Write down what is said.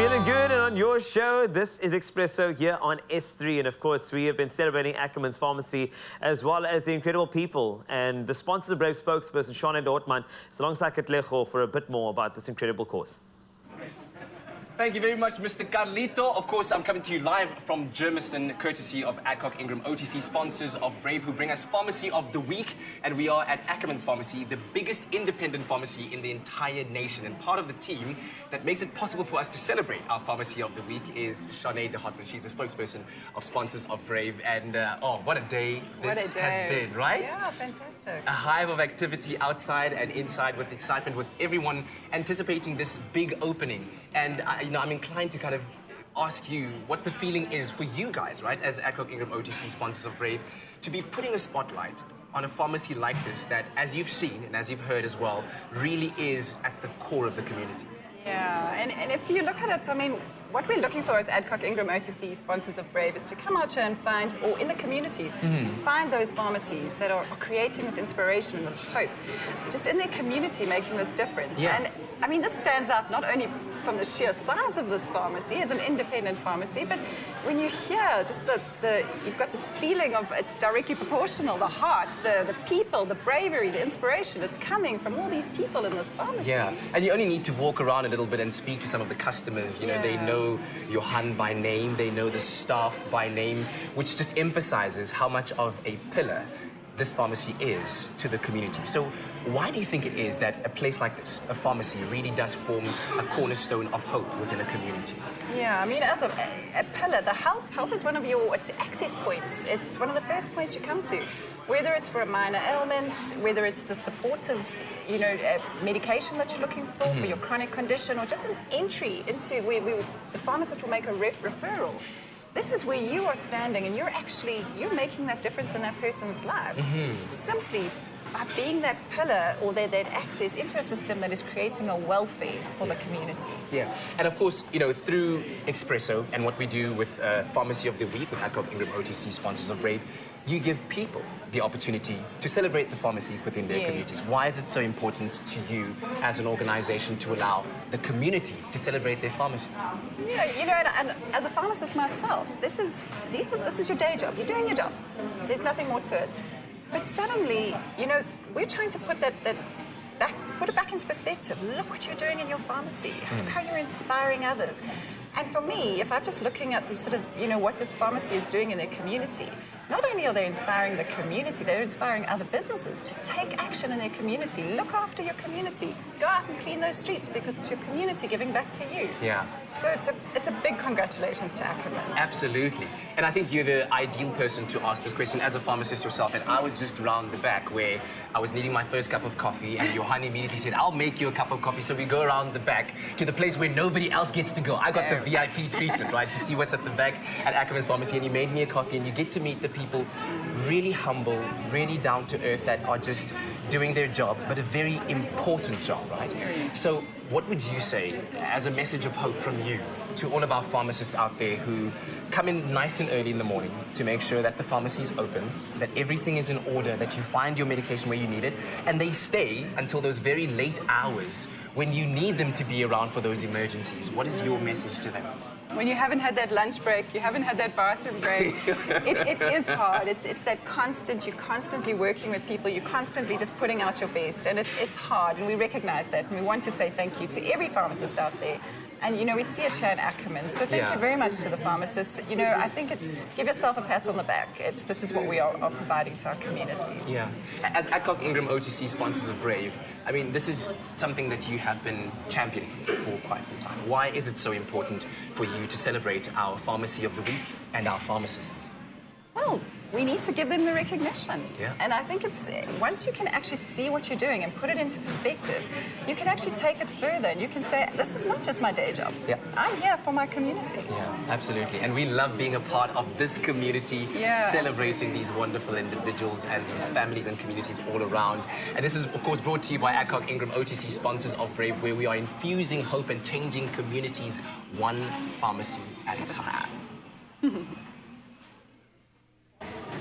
Feeling good and on your show, this is Expresso here on S3. And of course, we have been celebrating Ackerman's Pharmacy as well as the incredible people. And the sponsors of Brave Spokesperson, Charne is alongside Katlejo for a bit more about this incredible cause. Thank you very much, Mr. Carlito. Of course, I'm coming to you live from Germiston, courtesy of Adcock Ingram OTC, sponsors of Brave, who bring us Pharmacy of the Week. And we are at Ackerman's Pharmacy, the biggest independent pharmacy in the entire nation. And part of the team that makes it possible for us to celebrate our Pharmacy of the Week is Charne. She's the spokesperson of sponsors of Brave. And oh, what a day this has been, right? Yeah, fantastic. A hive of activity outside and inside, with excitement, with everyone anticipating this big opening. And I'm inclined to kind of ask you what the feeling is for you guys, right, as Adcock Ingram OTC sponsors of Brave, to be putting a spotlight on a pharmacy like this that, as you've seen and as you've heard as well, really is at the core of the community. Yeah, and if you look at it, I mean, what we're looking for as Adcock Ingram OTC sponsors of Brave is to come out here and find, or in the communities, find those pharmacies that are creating this inspiration and this hope, just in their community, making this difference. Yeah. And I mean, this stands out not only from the sheer size of this pharmacy, it's an independent pharmacy, but when you hear just you've got this feeling of it's directly proportional, the heart, the people, the bravery, the inspiration, it's coming from all these people in this pharmacy. Yeah, and you only need to walk around a little bit and speak to some of the customers. You know, they know Johan by name, they know the staff by name, which just emphasizes how much of a pillar this pharmacy is to the community. So why do you think it is that a place like this, a pharmacy, really does form a cornerstone of hope within a community? Yeah, I mean, as a pillar, the health is one of it's access points. It's one of the first points you come to, whether it's for a minor ailment, whether it's the supportive, medication that you're looking for your chronic condition, or just an entry into where the pharmacist will make a referral. This is where you are standing and you're making that difference in that person's life. Simply by being that pillar or that access into a system that is creating a welfare for the community. Yeah, and of course, through Expresso and what we do with Pharmacy of the Week with Adcock Ingram OTC, sponsors of Brave, you give people the opportunity to celebrate the pharmacies within their communities. Why is it so important to you as an organization to allow the community to celebrate their pharmacies? Yeah, and as a pharmacist myself, this is your day job. You're doing your job. There's nothing more to it. But suddenly, we're trying to put put it back into perspective. Look what you're doing in your pharmacy. Look how you're inspiring others. And for me, if I'm just looking at the sort of, what this pharmacy is doing in their community, not only are they inspiring the community, they're inspiring other businesses to take action in their community. Look after your community. Go out and clean those streets because it's your community giving back to you. Yeah. So it's a big congratulations to Ackerman. Absolutely. And I think you're the ideal person to ask this question as a pharmacist yourself. And I was just round the back where I was needing my first cup of coffee, and Johan immediately said, I'll make you a cup of coffee. So we go around the back to the place where nobody else gets to go. I got the VIP treatment, right, to see what's at the back at Ackerman's Pharmacy. And you made me a coffee, and you get to meet the people really humble, really down to earth, that are just doing their job, but a very important job, right? So what would you say as a message of hope from you to all of our pharmacists out there who come in nice and early in the morning to make sure that the pharmacy is open, that everything is in order, that you find your medication where you need it, and they stay until those very late hours when you need them to be around for those emergencies? What is your message to them? When you haven't had that lunch break, you haven't had that bathroom break, it is hard. It's that you're constantly working with people, you're constantly just putting out your best, and it's hard, and we recognize that, and we want to say thank you to every pharmacist out there. And, we see it here in Ackerman, so thank you very much to the pharmacists. I think give yourself a pat on the back. This is what we are providing to our communities. Yeah. As Adcock Ingram OTC sponsors of Brave, I mean, this is something that you have been championing for quite some time. Why is it so important for you to celebrate our Pharmacy of the Week and our pharmacists? Well, we need to give them the recognition. Yeah. And I think once you can actually see what you're doing and put it into perspective, you can actually take it further, and you can say, this is not just my day job. Yeah. I'm here for my community. Yeah, absolutely. And we love being a part of this community, celebrating these wonderful individuals and these families and communities all around. And this is, of course, brought to you by Adcock Ingram OTC, sponsors of Brave, where we are infusing hope and changing communities one pharmacy at a time.